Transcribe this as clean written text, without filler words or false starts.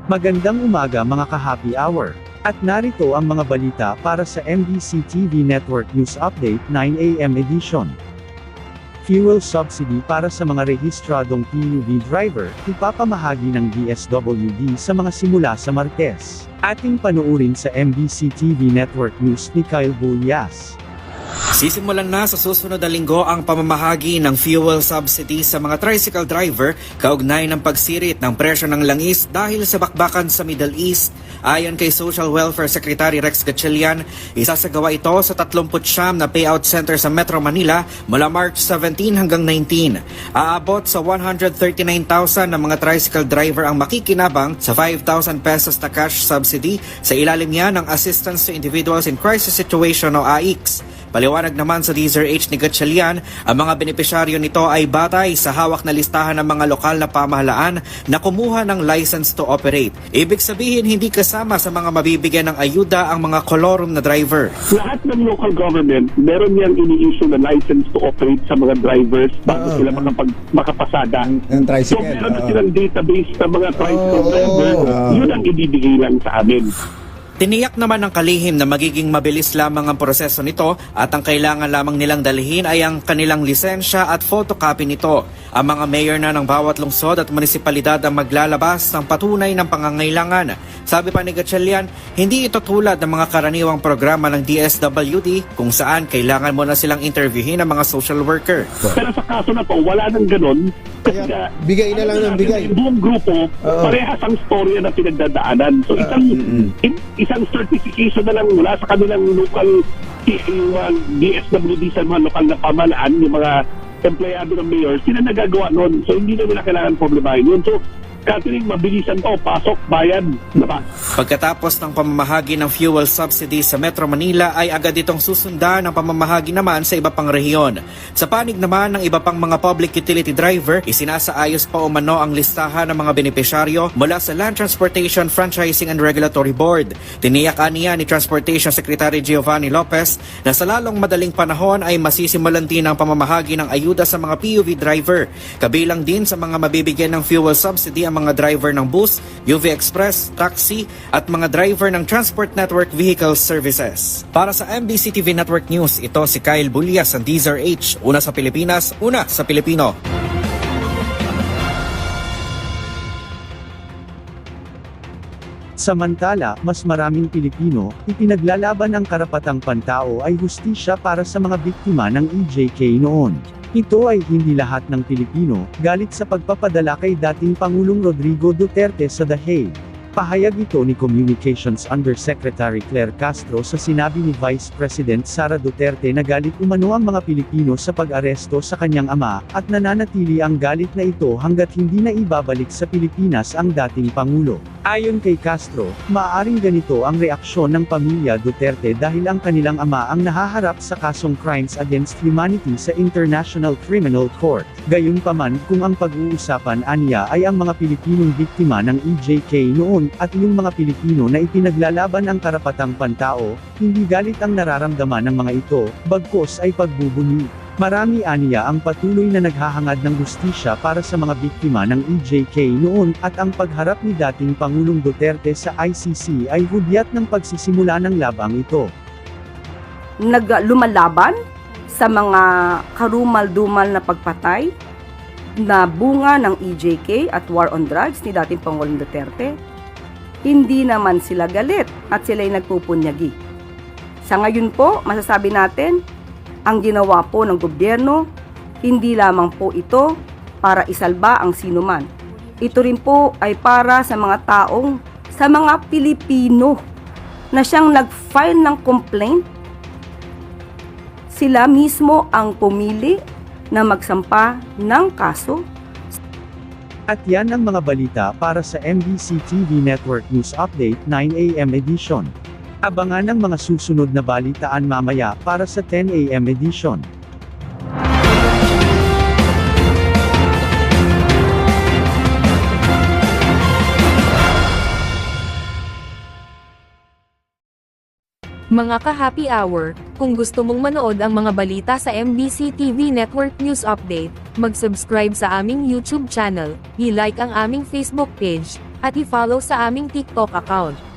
Magandang umaga mga ka-happy hour. At narito ang mga balita para sa MBC TV Network News Update 9 AM edition. Fuel subsidy para sa mga rehistradong PUV driver, ipapamahagi ng DSWD sa mga simula sa Martes. Ating panuurin sa MBC TV Network News ni Kyle Bulyas. Sisimulan na sa susunod na linggo ang pamamahagi ng fuel subsidy sa mga tricycle driver kaugnay ng pagsirit ng presyo ng langis dahil sa bakbakan sa Middle East. Ayon kay Social Welfare Secretary Rex Gatchalian, isasagawa ito sa 39 na payout center sa Metro Manila mula March 17 hanggang 19. Aabot sa 139,000 na mga tricycle driver ang makikinabang sa 5,000 pesos na cash subsidy sa ilalim niya ng Assistance to Individuals in Crisis Situation o AICS. Paliwanag naman sa DZRH ni Gatchalian, ang mga benepisyaryo nito ay batay sa hawak na listahan ng mga lokal na pamahalaan na kumuha ng license to operate. Ibig sabihin, hindi kasama sa mga mabibigyan ng ayuda ang mga kolorum na driver. Lahat ng local government, meron niyang ini-issue na license to operate sa mga drivers bago sila makapasada. So meron na silang database sa mga tricycle driver, yun ang ibibigay lang sa amin. Tiniyak naman ng kalihim na magiging mabilis lamang ang proseso nito at ang kailangan lamang nilang dalhin ay ang kanilang lisensya at photocopy nito. Ang mga mayor na ng bawat lungsod at munisipalidad ang maglalabas ng patunay ng pangangailangan. Sabi pa ni Gatchalian, hindi ito tulad ng mga karaniwang programa ng DSWD kung saan kailangan mo na silang interviewin ng mga social worker. Pero sa kaso na to, wala nang ganun. Kaya, bigay na lang ng bigay. Yung buong grupo, parehas ang storya na pinagdadaanan. So isang certification na lang mula sa kanilang local DSWD sa mga lokal na pamahalaan, yung mga empleyado ng mayor, sila nagagawa nun. So hindi na nila kailangan problemahin yun. So Catherine, mabilisan to, pasok, bayan, diba? Pagkatapos ng pamamahagi ng fuel subsidy sa Metro Manila ay agad itong susundan ng pamamahagi naman sa iba pang rehiyon. Sa panig naman ng iba pang mga public utility driver, isinasaayos pa umano ang listahan ng mga benepisyaryo mula sa Land Transportation Franchising and Regulatory Board. Tiniyak niya ni Transportation Secretary Giovanni Lopez na sa lalong madaling panahon ay masisimulan din ang pamamahagi ng ayuda sa mga PUV driver. Kabilang din sa mga mabibigyan ng fuel subsidy ang mga driver ng bus, UV Express, taxi at mga driver ng Transport Network Vehicle Services. Para sa MBC TV Network News, ito si Kyle Bulyas ng DZRH. Una sa Pilipinas, una sa Pilipino. Samantala, mas maraming Pilipino, ipinaglalaban ang karapatang pantao ay hustisya para sa mga biktima ng EJK noon. Ito ay hindi lahat ng Pilipino, galit sa pagpapadala kay dating Pangulong Rodrigo Duterte sa The Hague. Pahayag ito ni Communications Undersecretary Claire Castro sa sinabi ni Vice President Sara Duterte na galit umano ang mga Pilipino sa pag-aresto sa kanyang ama, at nananatili ang galit na ito hanggat hindi na ibabalik sa Pilipinas ang dating Pangulo. Ayon kay Castro, maaaring ganito ang reaksyon ng pamilya Duterte dahil ang kanilang ama ang nahaharap sa kasong Crimes Against Humanity sa International Criminal Court. Gayunpaman, kung ang pag-uusapan aniya ay ang mga Pilipinong biktima ng EJK noon, at yung mga Pilipino na ipinaglalaban ang karapatang pantao, hindi galit ang nararamdaman ng mga ito, bagkus ay pagbubunyi. Marami aniya ang patuloy na naghahangad ng hustisya para sa mga biktima ng EJK noon, at ang pagharap ni dating Pangulong Duterte sa ICC ay hudyat ng pagsisimula ng labang ito. Lumalaban sa mga karumal-dumal na pagpatay na bunga ng EJK at war on drugs ni dating Pangulong Duterte. Hindi naman sila galit at sila'y nagpupunyagi. Sa ngayon po, masasabi natin, ang ginawa po ng gobyerno, hindi lamang po ito para isalba ang sinuman. Ito rin po ay para sa mga taong, sa mga Pilipino na siyang nag-file ng complaint. Sila mismo ang pumili na magsampa ng kaso. At yan ang mga balita para sa MBC TV Network News Update 9 AM edition. Abangan ang mga susunod na balitaan mamaya para sa 10 AM edition. Mga ka-happy hour, kung gusto mong manood ang mga balita sa MBC TV Network News Update, mag-subscribe sa aming YouTube channel, i-like ang aming Facebook page, at i-follow sa aming TikTok account.